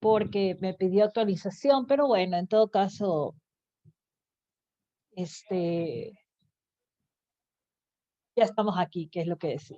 porque me pidió actualización, pero bueno, en todo caso, ya estamos aquí, que es lo que decía.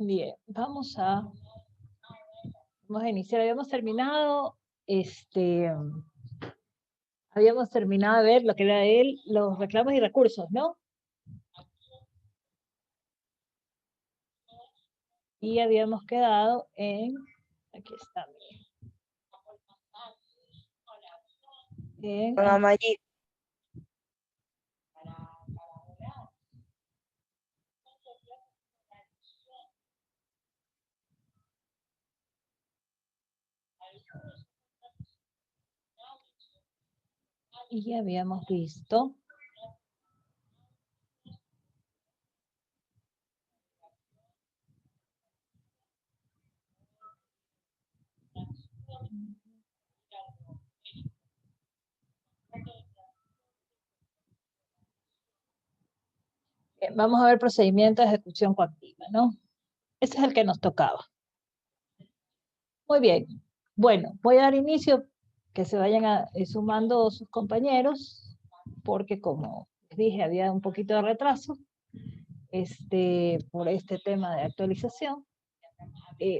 Bien, vamos a iniciar. Habíamos terminado de ver lo que era los reclamos y recursos, ¿no? Y habíamos quedado en, aquí está, y habíamos visto vamos a ver procedimiento de ejecución coactiva, ¿no? Ese es el que nos tocaba. Muy bien. Bueno, voy a dar inicio, que se vayan sumando sus compañeros, porque como les dije, había un poquito de retraso por este tema de actualización.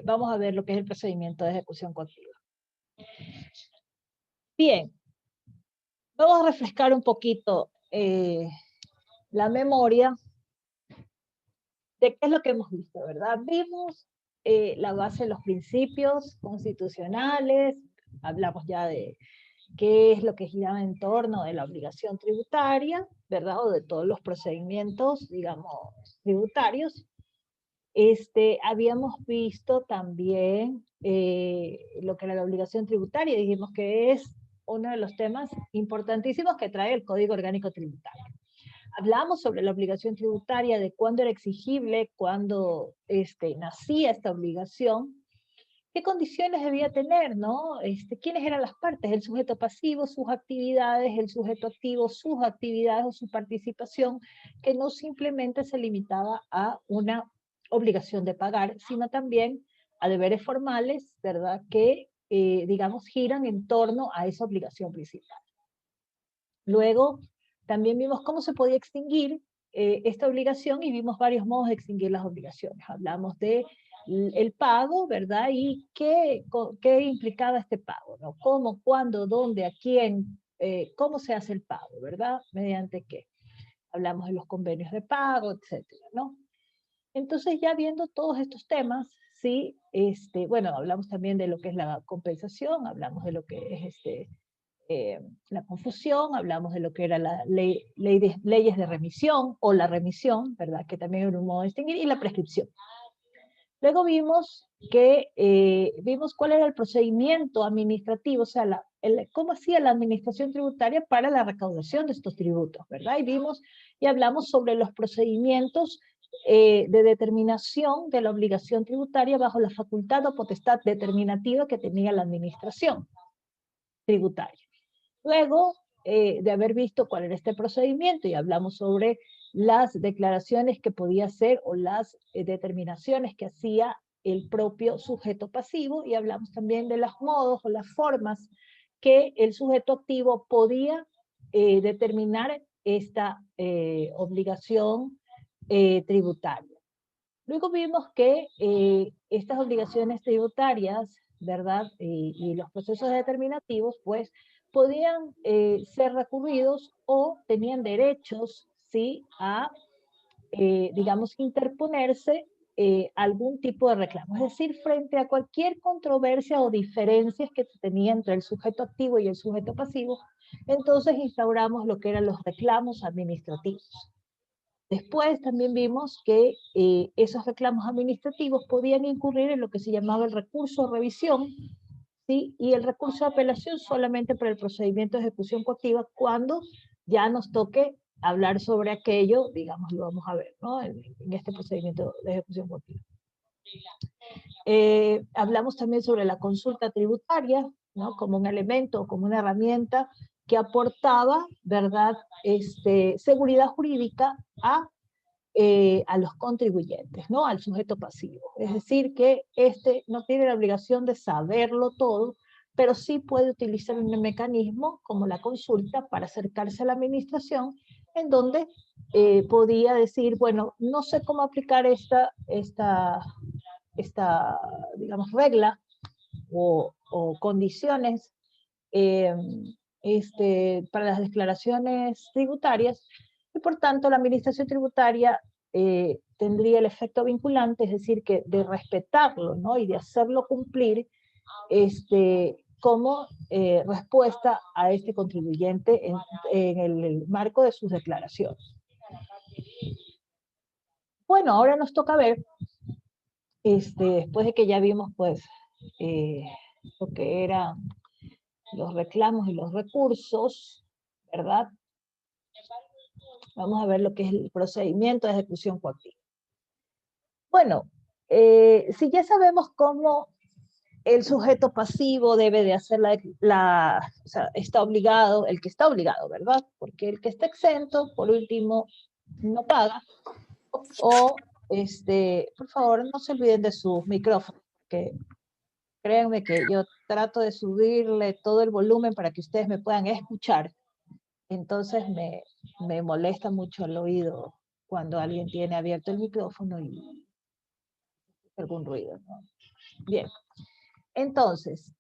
Vamos a ver lo que es el procedimiento de ejecución coactiva. Bien, vamos a refrescar un poquito la memoria de qué es lo que hemos visto, ¿verdad? Vimos la base de los principios constitucionales, hablamos ya de qué es lo que giraba en torno de la obligación tributaria, ¿verdad? O de todos los procedimientos, digamos, tributarios. Habíamos visto también lo que era la obligación tributaria, dijimos que es uno de los temas importantísimos que trae el Código Orgánico Tributario. Hablamos sobre la obligación tributaria, de cuándo era exigible, cuándo nacía esta obligación, qué condiciones debía tener, ¿no? ¿Quiénes eran las partes? El sujeto pasivo, sus actividades, el sujeto activo, sus actividades o su participación, que no simplemente se limitaba a una obligación de pagar, sino también a deberes formales, ¿verdad? Que, digamos, giran en torno a esa obligación principal. Luego, también vimos cómo se podía extinguir esta obligación y vimos varios modos de extinguir las obligaciones. Hablamos de el pago, ¿verdad? Y qué implicaba este pago, ¿no? Cómo, cuándo, dónde, a quién, cómo se hace el pago, ¿verdad? Mediante qué. Hablamos de los convenios de pago, etcétera, ¿no? Entonces, ya viendo todos estos temas, sí, bueno, hablamos también de lo que es la compensación, hablamos de lo que es la confusión, hablamos de lo que era la leyes de remisión o la remisión, ¿verdad? Que también era un modo de distinguir, y la prescripción. Luego vimos cuál era el procedimiento administrativo, o sea, cómo hacía la administración tributaria para la recaudación de estos tributos, ¿verdad? Y hablamos sobre los procedimientos de determinación de la obligación tributaria bajo la facultad o potestad determinativa que tenía la administración tributaria. Luego de haber visto cuál era este procedimiento y hablamos sobre las declaraciones que podía hacer o las determinaciones que hacía el propio sujeto pasivo, y hablamos también de los modos o las formas que el sujeto activo podía determinar esta obligación tributaria. Luego vimos que estas obligaciones tributarias, ¿verdad? Y los procesos determinativos, pues, podían ser recurridos o tenían derechos, ¿sí? A, digamos, interponerse algún tipo de reclamo. Es decir, frente a cualquier controversia o diferencias que se tenía entre el sujeto activo y el sujeto pasivo, entonces instauramos lo que eran los reclamos administrativos. Después también vimos que esos reclamos administrativos podían incurrir en lo que se llamaba el recurso de revisión, ¿sí? Y el recurso de apelación solamente para el procedimiento de ejecución coactiva cuando ya nos toque hablar sobre aquello, digamos, lo vamos a ver, ¿no? En este procedimiento de ejecución coactiva. Hablamos también sobre la consulta tributaria, ¿no? Como un elemento, como una herramienta que aportaba, ¿verdad?, seguridad jurídica a los contribuyentes, ¿no? Al sujeto pasivo. Es decir, que no tiene la obligación de saberlo todo, pero sí puede utilizar un mecanismo como la consulta para acercarse a la administración, en donde podía decir, bueno, no sé cómo aplicar esta digamos, regla o condiciones eh, para las declaraciones tributarias, y por tanto la administración tributaria tendría el efecto vinculante, es decir, que de respetarlo, ¿no? Y de hacerlo cumplir como respuesta a este contribuyente en el marco de sus declaraciones. Bueno, ahora nos toca ver, después de que ya vimos pues lo que eran los reclamos y los recursos, ¿verdad? Vamos a ver lo que es el procedimiento de ejecución coactiva. Bueno, si ya sabemos cómo el sujeto pasivo debe de hacer o sea, está obligado, el que está obligado, ¿verdad? Porque el que está exento, por último, no paga. O, por favor, no se olviden de sus micrófonos, que créanme que yo trato de subirle todo el volumen para que ustedes me puedan escuchar. Entonces me molesta mucho el oído cuando alguien tiene abierto el micrófono y algún ruido, ¿no? Bien, entonces,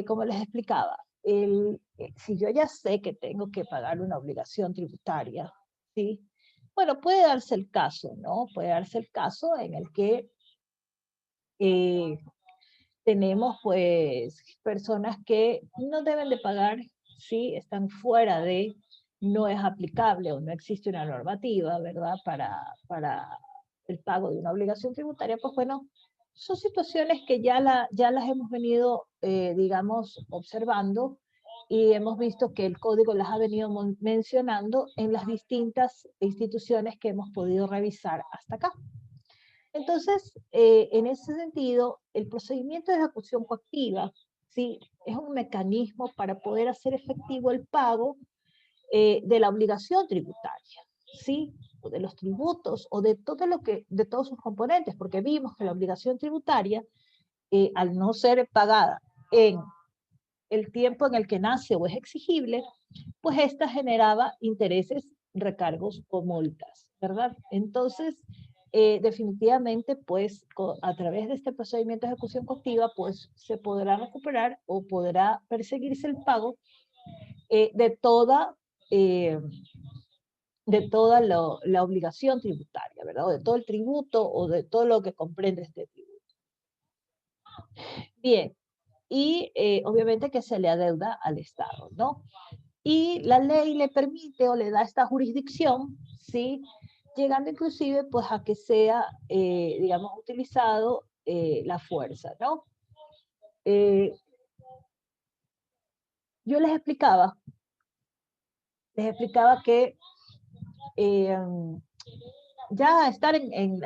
como les explicaba, si yo ya sé que tengo que pagar una obligación tributaria, ¿sí? Bueno, puede darse el caso, ¿no? Puede darse el caso en el que tenemos, pues, personas que no deben de pagar, ¿sí? Están fuera de, no es aplicable o no existe una normativa, ¿verdad? Para el pago de una obligación tributaria, pues bueno, son situaciones que ya las hemos venido, digamos, observando, y hemos visto que el código las ha venido mencionando en las distintas instituciones que hemos podido revisar hasta acá. Entonces, en ese sentido, el procedimiento de ejecución coactiva, ¿sí? Es un mecanismo para poder hacer efectivo el pago de la obligación tributaria, ¿sí? O de los tributos, o de de todos sus componentes, porque vimos que la obligación tributaria, al no ser pagada en el tiempo en el que nace o es exigible, pues esta generaba intereses, recargos o multas, ¿verdad? Entonces, definitivamente, pues, a través de este procedimiento de ejecución coactiva, pues, se podrá recuperar o podrá perseguirse el pago de eh, toda la obligación tributaria, ¿verdad? O de todo el tributo o de todo lo que comprende este tributo. Bien, y obviamente que se le adeuda al Estado, ¿no? Y la ley le permite o le da esta jurisdicción, ¿sí? Llegando inclusive pues a que sea, digamos, utilizado la fuerza, ¿no? Yo les explicaba que ya estar en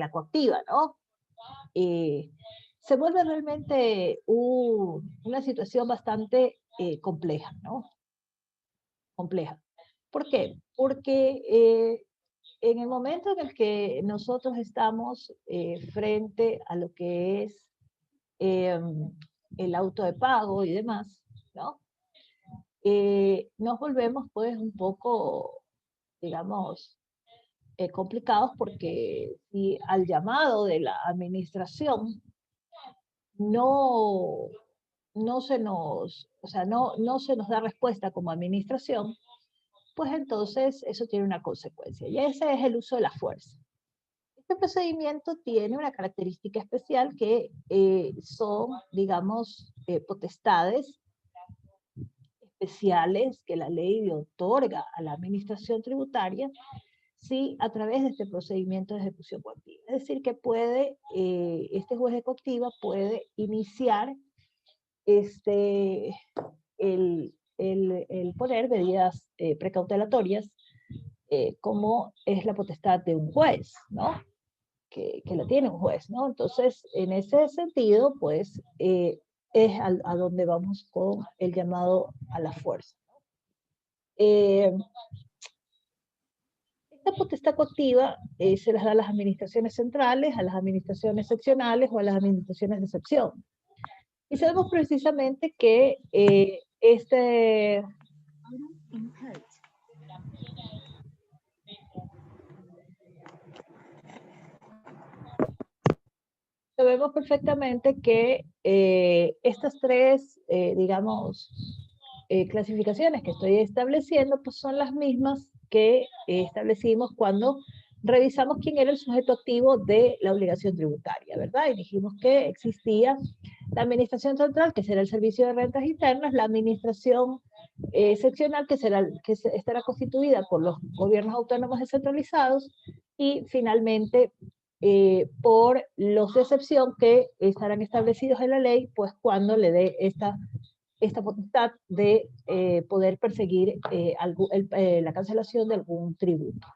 la coactiva, ¿no? Se vuelve realmente una situación bastante compleja, ¿no? Compleja. ¿Por qué? Porque en el momento en el que nosotros estamos frente a lo que es el auto de pago y demás, ¿no? Nos volvemos pues un poco, digamos, complicados, porque si al llamado de la administración no, no se nos, o sea, no se nos da respuesta como administración, pues entonces eso tiene una consecuencia, y ese es el uso de la fuerza. Este procedimiento tiene una característica especial, que son, digamos, potestades especiales que la ley le otorga a la administración tributaria, sí, a través de este procedimiento de ejecución coactiva. Es decir, que este juez de coactiva puede iniciar el poner medidas precautelatorias, como es la potestad de un juez, ¿no? Que la tiene un juez, ¿no? Entonces, en ese sentido, pues, es a donde vamos con el llamado a la fuerza. Eh, Esta potestad coactiva se las da a las administraciones centrales, a las administraciones seccionales o a las administraciones de excepción. Y sabemos precisamente que sabemos perfectamente que estas tres, digamos, clasificaciones que estoy estableciendo, pues son las mismas que establecimos cuando revisamos quién era el sujeto activo de la obligación tributaria, ¿verdad? Y dijimos que existía la administración central, que será el Servicio de Rentas Internas, la administración seccional, que estará constituida por los gobiernos autónomos descentralizados, y finalmente por los de excepción que estarán establecidos en la ley, pues cuando le dé esta potestad de poder perseguir la cancelación de algún tributo.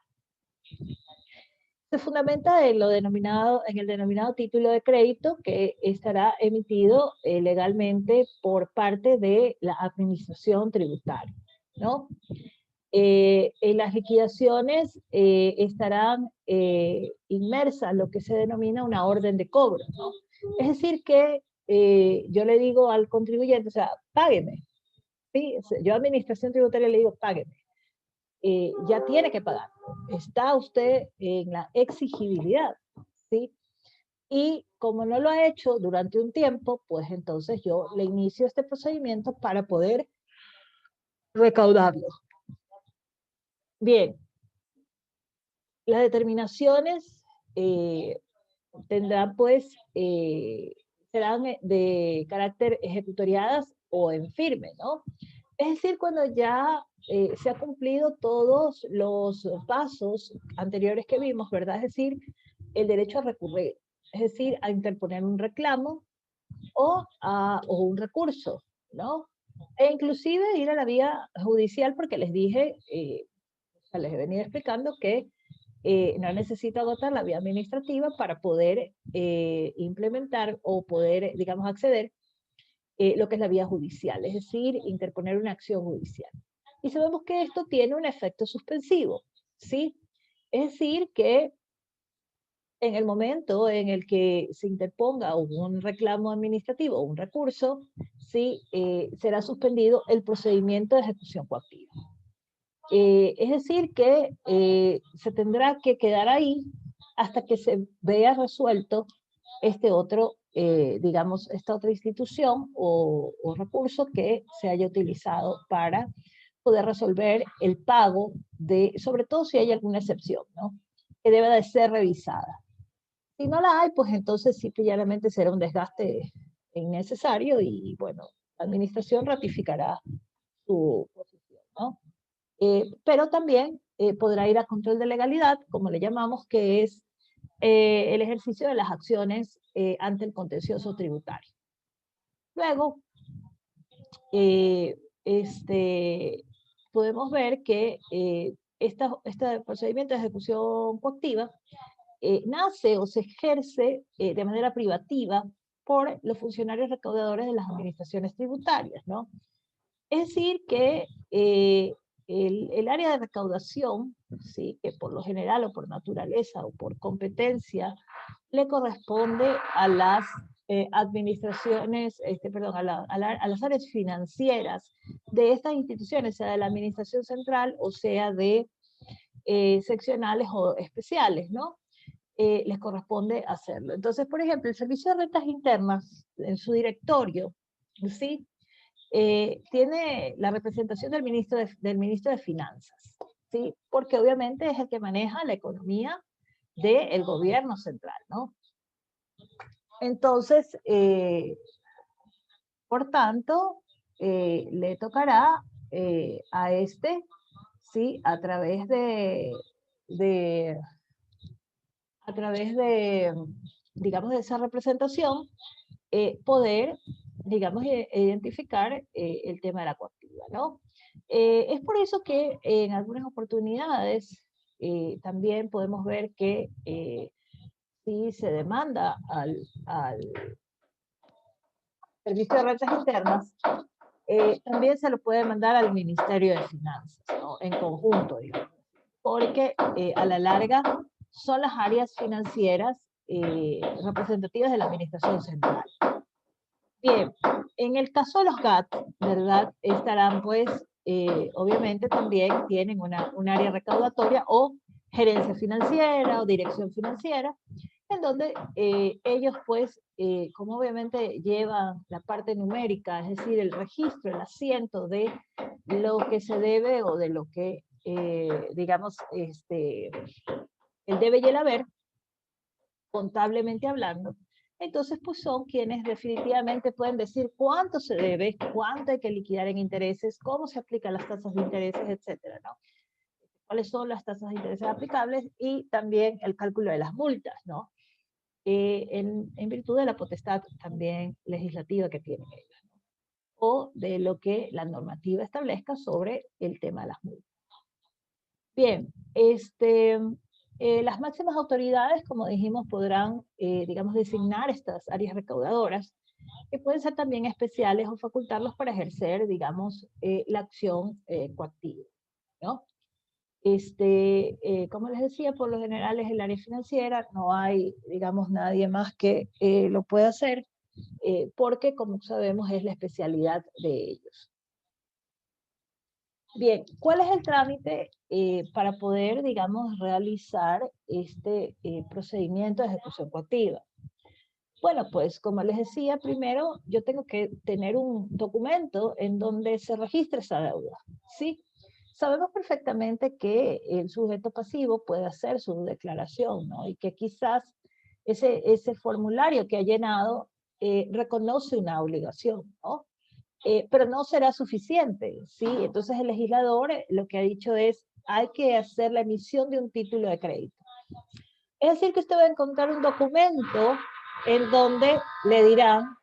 Se fundamenta en el denominado título de crédito, que estará emitido legalmente por parte de la administración tributaria, ¿no? En las liquidaciones estarán inmersas lo que se denomina una orden de cobro, ¿no? Es decir, que yo le digo al contribuyente, o sea, págueme, ¿sí? Yo a administración tributaria le digo, págueme. Ya tiene que pagar. Está usted en la exigibilidad, ¿sí? Y como no lo ha hecho durante un tiempo, pues entonces yo le inicio este procedimiento para poder recaudarlo. Bien, las determinaciones tendrán pues, serán de carácter ejecutoriadas o en firme, ¿no? Es decir, cuando ya se ha cumplido todos los pasos anteriores que vimos, ¿verdad? Es decir, el derecho a recurrir, es decir, a interponer un reclamo o un recurso, ¿no? E inclusive ir a la vía judicial, porque les dije, les he venido explicando que no necesita agotar la vía administrativa para poder implementar o poder, digamos, acceder lo que es la vía judicial, es decir, interponer una acción judicial. Y sabemos que esto tiene un efecto suspensivo, ¿sí? Es decir, que en el momento en el que se interponga un reclamo administrativo o un recurso, ¿sí? Será suspendido el procedimiento de ejecución coactiva. Es decir, que se tendrá que quedar ahí hasta que se vea resuelto este otro, digamos, esta otra institución o recurso que se haya utilizado para poder resolver el pago de, sobre todo si hay alguna excepción, ¿no? Que debe de ser revisada. Si no la hay, pues entonces sí, claramente será un desgaste innecesario y, bueno, la administración ratificará su posición, ¿no? Pero también podrá ir a control de legalidad, como le llamamos, que es el ejercicio de las acciones ante el contencioso tributario. Luego, podemos ver que este procedimiento de ejecución coactiva nace o se ejerce de manera privativa por los funcionarios recaudadores de las administraciones tributarias, ¿no? Es decir, que el área de recaudación, ¿sí? Que por lo general o por naturaleza o por competencia le corresponde a las administraciones, perdón, a las áreas financieras de estas instituciones, sea de la administración central o sea de seccionales o especiales, ¿no? Les corresponde hacerlo. Entonces, por ejemplo, el Servicio de Rentas Internas, en su directorio, ¿sí? Tiene la representación del ministro de Finanzas, ¿sí? Porque obviamente es el que maneja la economía del gobierno central, ¿no? Entonces, por tanto, le tocará a ¿sí? A través digamos, de esa representación, poder digamos, identificar el tema de la coactiva, ¿no? Es por eso que en algunas oportunidades también podemos ver que si se demanda al Servicio de Rentas Internas, también se lo puede mandar al Ministerio de Finanzas, ¿no? En conjunto, digamos, porque a la larga son las áreas financieras representativas de la Administración Central. Bien, en el caso de los GAT, ¿verdad? Estarán pues, obviamente también tienen un área recaudatoria o gerencia financiera o dirección financiera, en donde ellos pues, como obviamente llevan la parte numérica, es decir, el registro, el asiento de lo que se debe o de lo que, digamos, el debe y el haber, contablemente hablando, entonces pues son quienes definitivamente pueden decir cuánto se debe, cuánto hay que liquidar en intereses, cómo se aplican las tasas de intereses, etcétera, ¿no? Cuáles son las tasas de intereses aplicables y también el cálculo de las multas, ¿no? En virtud de la potestad también legislativa que tienen ellos, ¿no? O de lo que la normativa establezca sobre el tema de las multas. Bien, las máximas autoridades, como dijimos, podrán, digamos, designar estas áreas recaudadoras, que pueden ser también especiales o facultarlos para ejercer, digamos, la acción coactiva, ¿no? Como les decía, por lo general es el área financiera, no hay, digamos, nadie más que lo pueda hacer, porque, como sabemos, es la especialidad de ellos. Bien, ¿cuál es el trámite para poder, digamos, realizar este procedimiento de ejecución coactiva? Bueno, pues como les decía, primero yo tengo que tener un documento en donde se registre esa deuda, ¿sí? Sabemos perfectamente que el sujeto pasivo puede hacer su declaración, ¿no? Y que quizás ese formulario que ha llenado reconoce una obligación, ¿no? Pero no será suficiente, ¿sí? Entonces el legislador lo que ha dicho es, hay que hacer la emisión de un título de crédito. Es decir, que usted va a encontrar un documento en donde le dirán,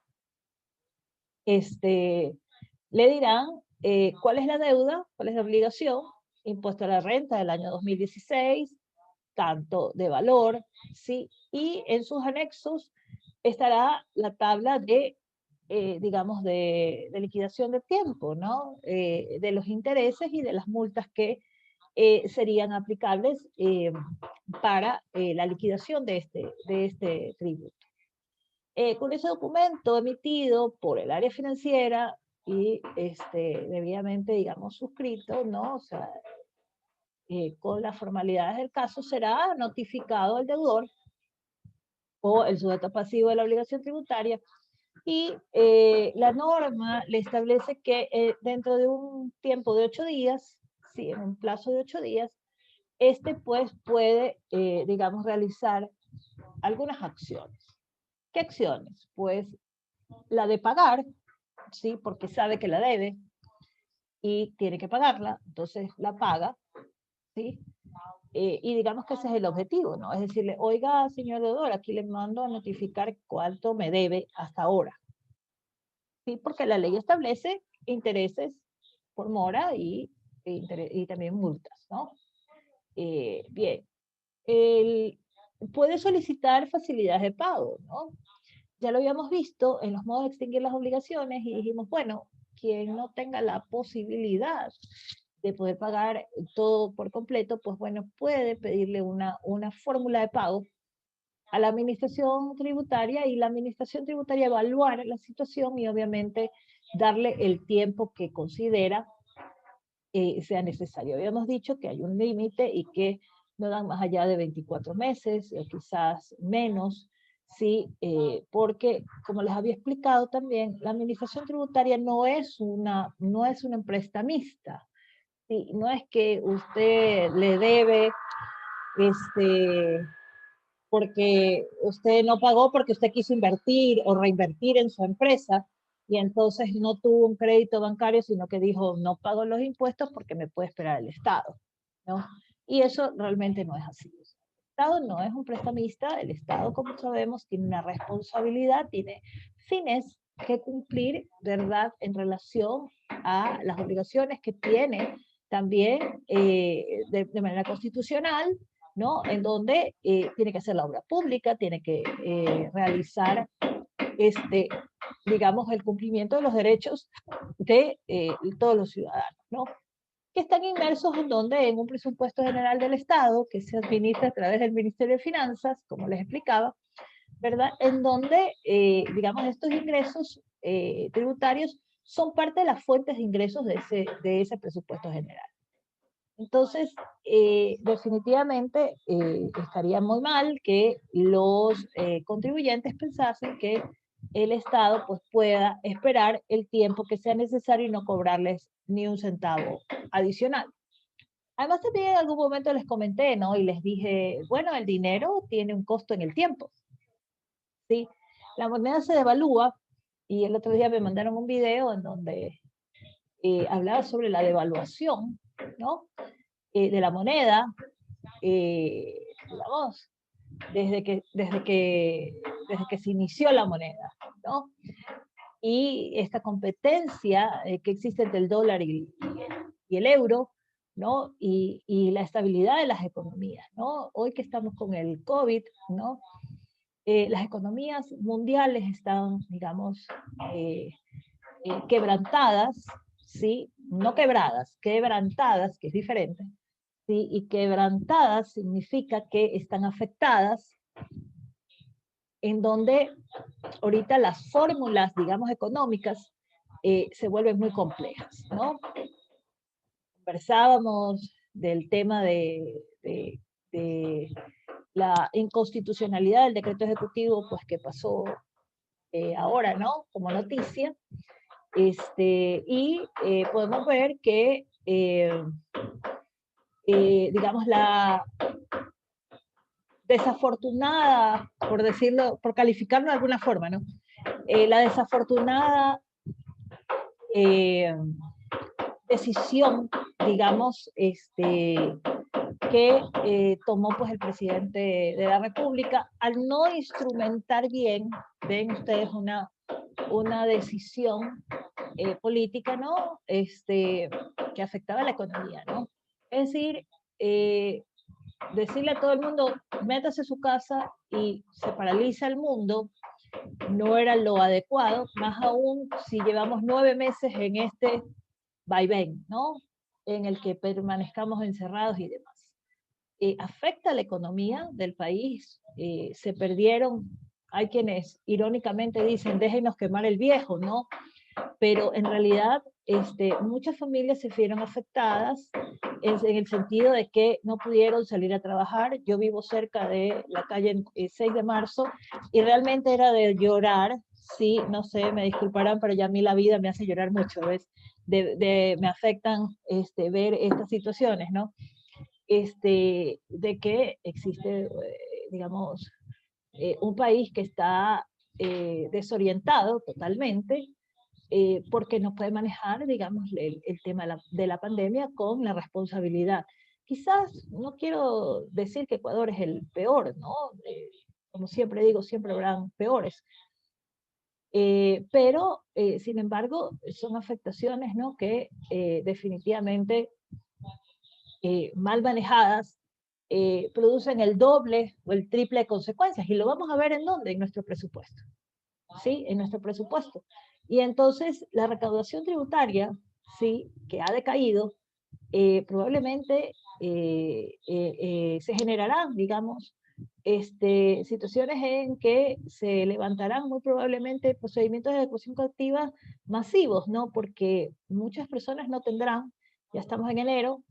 cuál es la deuda, cuál es la obligación, impuesto a la renta del año 2016, tanto de valor, ¿sí? Y en sus anexos estará la tabla de, digamos, de liquidación de tiempo, ¿no? De los intereses y de las multas que serían aplicables para la liquidación de este tributo. Con ese documento emitido por el área financiera y debidamente, digamos, suscrito, ¿no? O sea, con las formalidades del caso, será notificado el deudor o el sujeto pasivo de la obligación tributaria y la norma le establece que dentro de un tiempo de 8 días, sí, en un plazo de 8 días, pues puede, digamos, realizar algunas acciones. ¿Qué acciones? Pues la de pagar, ¿sí? Porque sabe que la debe y tiene que pagarla, entonces la paga, ¿sí? Y digamos que ese es el objetivo, ¿no? Es decirle, oiga, señor deudor, aquí le mando a notificar cuánto me debe hasta ahora. Sí, porque la ley establece intereses por mora y también multas, ¿no? Bien, puede solicitar facilidades de pago, ¿no? Ya lo habíamos visto en los modos de extinguir las obligaciones y dijimos, bueno, quien no tenga la posibilidad de poder pagar todo por completo, pues bueno, puede pedirle una fórmula de pago a la administración tributaria y la administración tributaria evaluar la situación y obviamente darle el tiempo que considera sea necesario. Habíamos dicho que hay un límite y que no dan más allá de 24 meses o quizás menos, ¿sí? Porque, como les había explicado también, la administración tributaria no es una prestamista, ¿sí? No es que usted le debe, porque usted no pagó porque usted quiso invertir o reinvertir en su empresa y entonces no tuvo un crédito bancario, sino que dijo, no pago los impuestos porque me puede esperar el Estado, ¿no? Y eso realmente no es así. El Estado no es un prestamista, el Estado, como sabemos, tiene una responsabilidad, tiene fines que cumplir, ¿verdad?, en relación a las obligaciones que tiene también de manera constitucional, ¿no? En donde tiene que hacer la obra pública, tiene que realizar, digamos, el cumplimiento de los derechos de todos los ciudadanos, ¿no? Que están inmersos en donde en un presupuesto general del Estado, que se administra a través del Ministerio de Finanzas, como les explicaba, ¿verdad? En donde, digamos, estos ingresos tributarios son parte de las fuentes de ingresos de ese presupuesto general. Entonces, definitivamente estaría muy mal que los contribuyentes pensasen que el Estado pues, pueda esperar el tiempo que sea necesario y no cobrarles ni un centavo adicional. Además, también en algún momento les comenté, ¿no? Y les dije, bueno, el dinero tiene un costo en el tiempo, ¿sí? La moneda se devalúa y el otro día me mandaron un video en donde hablaba sobre la devaluación, ¿no? De la moneda, digamos, desde que se inició la moneda, ¿no? Y esta competencia que existe entre el dólar y el euro, ¿no? Y la estabilidad de las economías, ¿no? Hoy que estamos con el COVID, ¿no? Las economías mundiales están, digamos, quebrantadas, ¿sí? No quebradas, quebrantadas, que es diferente, ¿sí? Y quebrantadas significa que están afectadas, en donde ahorita las fórmulas, digamos, económicas se vuelven muy complejas, ¿no? Conversábamos del tema de la inconstitucionalidad del decreto ejecutivo, pues que pasó ahora, ¿no? Como noticia, y podemos ver que, digamos, la desafortunada, por decirlo, por calificarlo de alguna forma, ¿no? La desafortunada decisión, digamos, que tomó pues el presidente de la República al no instrumentar bien, ven ustedes, una decisión política, ¿no? Que afectaba a la economía, ¿no? Es decir, decirle a todo el mundo, métase a su casa y se paraliza el mundo, no era lo adecuado, más aún si llevamos 9 meses en este vaivén, ¿no? En el que permanezcamos encerrados y demás. Afecta a la economía del país, se perdieron, hay quienes irónicamente dicen, déjenos quemar el viejo, ¿no? Pero en realidad muchas familias se vieron afectadas en el sentido de que no pudieron salir a trabajar. Yo vivo cerca de la calle 6 de marzo y realmente era de llorar, sí, no sé, me disculparán, pero ya a mí la vida me hace llorar mucho, ¿ves? Me afectan ver estas situaciones, ¿no? De que existe, digamos, un país que está desorientado totalmente, porque no puede manejar, digamos, el tema de la pandemia con la responsabilidad. Quizás, no quiero decir que Ecuador es el peor, ¿no? Como siempre digo, siempre habrán peores. Pero, sin embargo, son afectaciones, ¿no? Que definitivamente mal manejadas producen el doble o el triple de consecuencias. Y lo vamos a ver en dónde, en nuestro presupuesto. ¿Sí? En nuestro presupuesto. Y entonces la recaudación tributaria, ¿sí? Que ha decaído, probablemente se generarán, digamos, situaciones en que se levantarán muy probablemente procedimientos de ejecución coactiva masivos, ¿no? Porque muchas personas no tendrán, ya estamos en enero,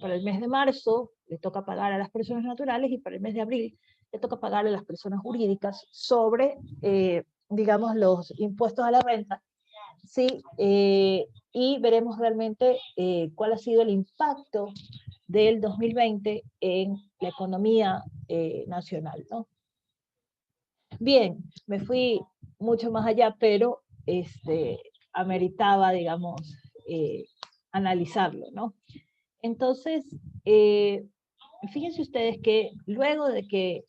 para el mes de marzo le toca pagar a las personas naturales y para el mes de abril le toca pagar a las personas jurídicas sobre, digamos, los impuestos a la renta, ¿sí? Y veremos realmente cuál ha sido el impacto del 2020 en la economía nacional, ¿no? Bien, me fui mucho más allá, pero ameritaba, digamos, analizarlo, ¿no? Entonces, fíjense ustedes que luego de que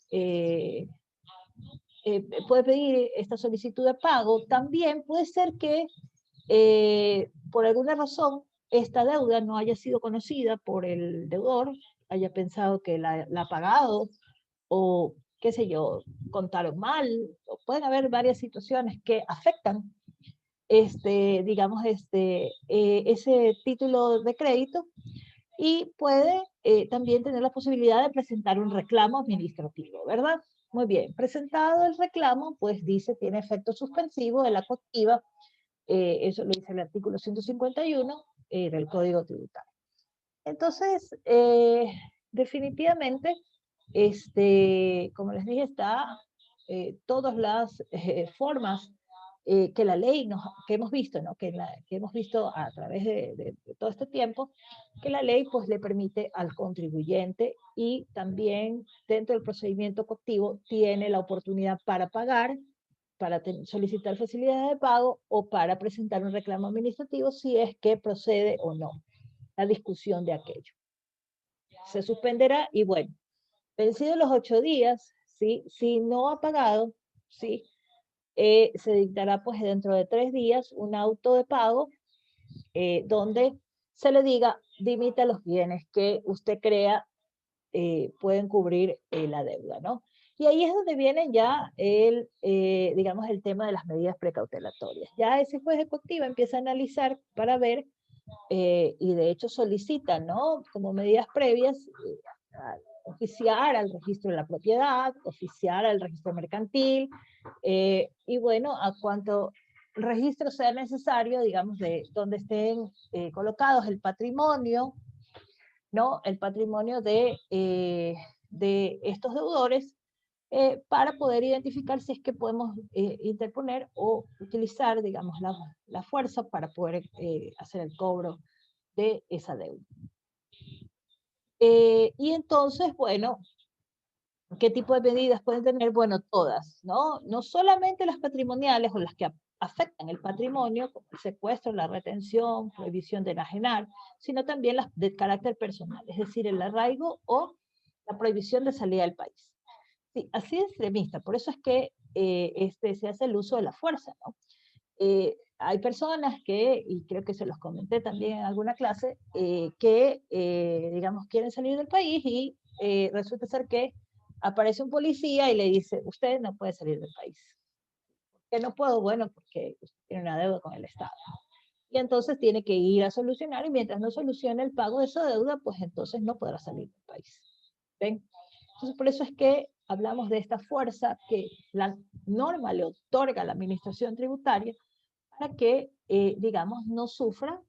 puede pedir esta solicitud de pago. También puede ser que por alguna razón esta deuda no haya sido conocida por el deudor, haya pensado que la ha pagado, o qué sé yo, contaron mal, o pueden haber varias situaciones que afectan digamos, ese título de crédito, y puede también tener la posibilidad de presentar un reclamo administrativo, ¿verdad? Muy bien, presentado el reclamo, pues dice tiene efecto suspensivo de la coactiva, eso lo dice el artículo 151 del Código Tributario. Entonces, definitivamente, como les dije, está todas las formas que la ley que hemos visto, ¿no? Que hemos visto a través de todo este tiempo, que la ley pues le permite al contribuyente, y también dentro del procedimiento coactivo tiene la oportunidad para pagar, para solicitar facilidades de pago o para presentar un reclamo administrativo si es que procede o no la discusión de aquello. Se suspenderá y bueno, vencidos los 8 días, ¿sí? Si no ha pagado, ¿sí? Se dictará pues dentro de 3 días un auto de pago donde se le diga dimita los bienes que usted crea pueden cubrir la deuda, ¿no? Y ahí es donde viene ya digamos, el tema de las medidas precautelatorias. Ya ese juez ejecutivo empieza a analizar para ver, y de hecho solicita, ¿no? Como medidas previas, oficiar al registro de la propiedad, oficiar al registro mercantil, y bueno, a cuanto registro sea necesario, digamos, de donde estén colocados el patrimonio, ¿no? El patrimonio de estos deudores, para poder identificar si es que podemos interponer o utilizar, digamos, la fuerza para poder hacer el cobro de esa deuda. Y entonces, bueno, ¿qué tipo de medidas pueden tener? Bueno, todas, ¿no? No solamente las patrimoniales o las que afectan el patrimonio, como el secuestro, la retención, prohibición de enajenar, sino también las de carácter personal, es decir, el arraigo o la prohibición de salida del país. Sí, así de extremista, por eso es que se hace el uso de la fuerza, ¿no? Hay personas que, y creo que se los comenté también en alguna clase, que, digamos, quieren salir del país y resulta ser que aparece un policía y le dice, usted no puede salir del país. ¿Por qué no puedo? Bueno, porque usted tiene una deuda con el Estado. Y entonces tiene que ir a solucionar, y mientras no solucione el pago de esa deuda, pues entonces no podrá salir del país. ¿Ven? Entonces, por eso es que hablamos de esta fuerza que la norma le otorga a la administración tributaria para que, digamos, no sufra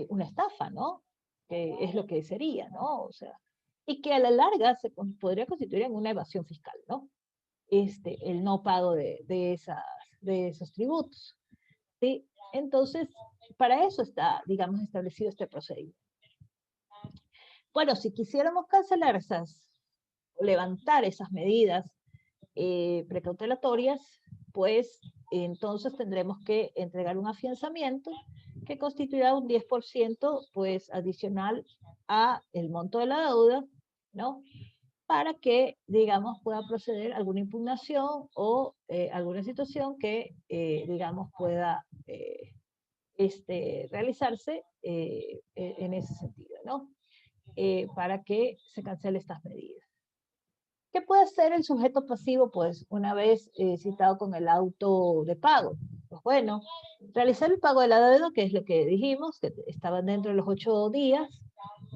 una estafa, ¿no? Que es lo que sería, ¿no? O sea, y que a la larga se podría constituir en una evasión fiscal, ¿no? El no pago de esos tributos, ¿sí? Entonces, para eso está, digamos, establecido este procedimiento. Bueno, si quisiéramos cancelar o levantar esas medidas precautelatorias, pues entonces tendremos que entregar un afianzamiento que constituirá un 10% pues adicional a el monto de la deuda, ¿no? Para que, digamos, pueda proceder alguna impugnación o alguna situación que, digamos, pueda realizarse en ese sentido, ¿no? Para que se cancele estas medidas. ¿Qué puede hacer el sujeto pasivo? Pues una vez citado con el auto de pago. Pues bueno, realizar el pago de la deuda, que es lo que dijimos, que estaban dentro de los 8 días.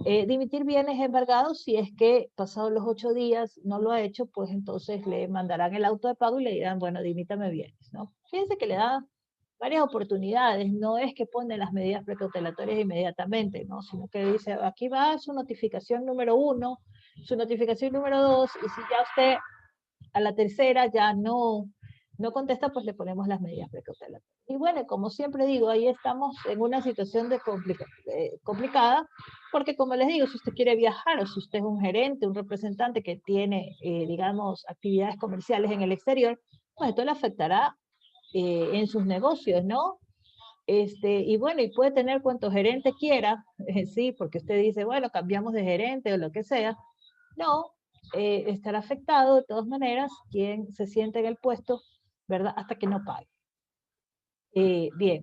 Dimitir bienes embargados, si es que pasados los 8 días no lo ha hecho, pues entonces le mandarán el auto de pago y le dirán, bueno, dimítame bienes, ¿no? Fíjense que le da varias oportunidades, no es que pone las medidas precautelatorias inmediatamente, ¿no? Sino que dice, aquí va su notificación número 1, su notificación número 2, y si ya usted a la tercera ya no contesta, pues le ponemos las medidas precautelatorias. Y bueno, como siempre digo, ahí estamos en una situación complicada, porque como les digo, si usted quiere viajar o si usted es un gerente, un representante que tiene, digamos, actividades comerciales en el exterior, pues esto le afectará en sus negocios, ¿no? Y bueno, y puede tener cuanto gerente quiera, sí, porque usted dice, bueno, cambiamos de gerente o lo que sea. No, estará afectado de todas maneras quien se siente en el puesto, ¿verdad? Hasta que no pague. Bien.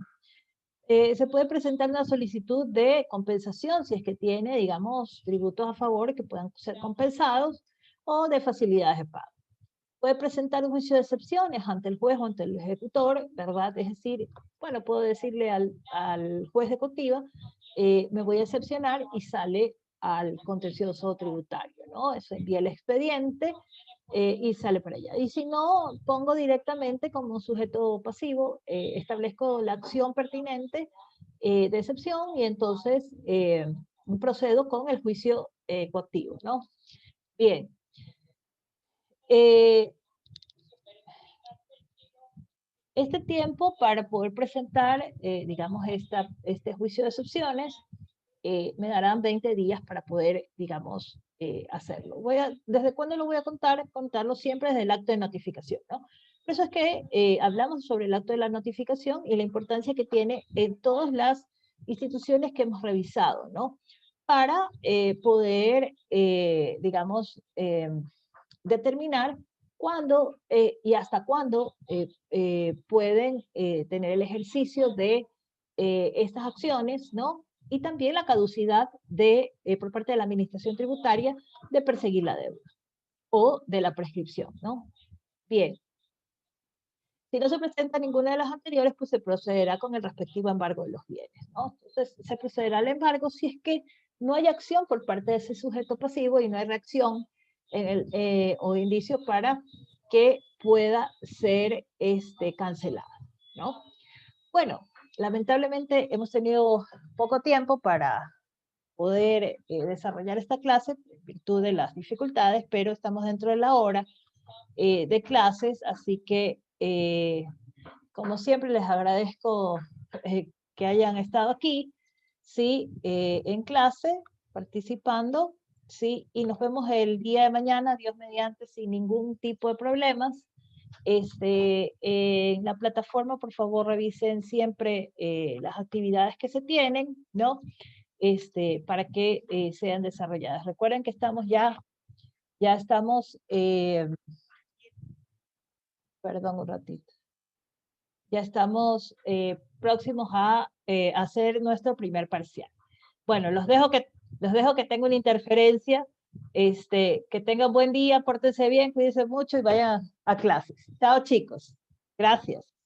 Se puede presentar una solicitud de compensación si es que tiene, digamos, tributos a favor que puedan ser compensados o de facilidades de pago. Puede presentar un juicio de excepciones ante el juez o ante el ejecutor, ¿verdad? Es decir, bueno, puedo decirle al juez de ejecutiva, me voy a excepcionar y sale al contencioso tributario, ¿no? Eso envía el expediente y sale para allá. Y si no, pongo directamente como sujeto pasivo, establezco la acción pertinente de excepción y entonces procedo con el juicio coactivo, ¿no? Bien. Este tiempo para poder presentar, digamos, este juicio de excepciones, me darán 20 días para poder, digamos, hacerlo. ¿Desde cuándo lo voy a contar? Contarlo siempre desde el acto de notificación, ¿no? Por eso es que hablamos sobre el acto de la notificación y la importancia que tiene en todas las instituciones que hemos revisado, ¿no? Para poder, digamos, determinar cuándo y hasta cuándo pueden tener el ejercicio de estas acciones, ¿no? Y también la caducidad de, por parte de la Administración Tributaria de perseguir la deuda o de la prescripción, ¿no? Bien. Si no se presenta ninguna de las anteriores, pues se procederá con el respectivo embargo de los bienes, ¿no? Entonces, se procederá al embargo si es que no hay acción por parte de ese sujeto pasivo y no hay reacción o indicio para que pueda ser cancelada, ¿no? Bueno, lamentablemente hemos tenido poco tiempo para poder desarrollar esta clase en virtud de las dificultades, pero estamos dentro de la hora de clases, así que como siempre les agradezco que hayan estado aquí, ¿sí? En clase, participando, ¿sí? Y nos vemos el día de mañana, Dios mediante, sin ningún tipo de problemas. En la plataforma, por favor, revisen siempre las actividades que se tienen, ¿no? Para que sean desarrolladas. Recuerden que estamos ya estamos, perdón un ratito, ya estamos próximos a hacer nuestro primer parcial. Bueno, los dejo que tengo una interferencia, que tengan buen día, pórtense bien, cuídense mucho y vayan a clases. Chao chicos, gracias.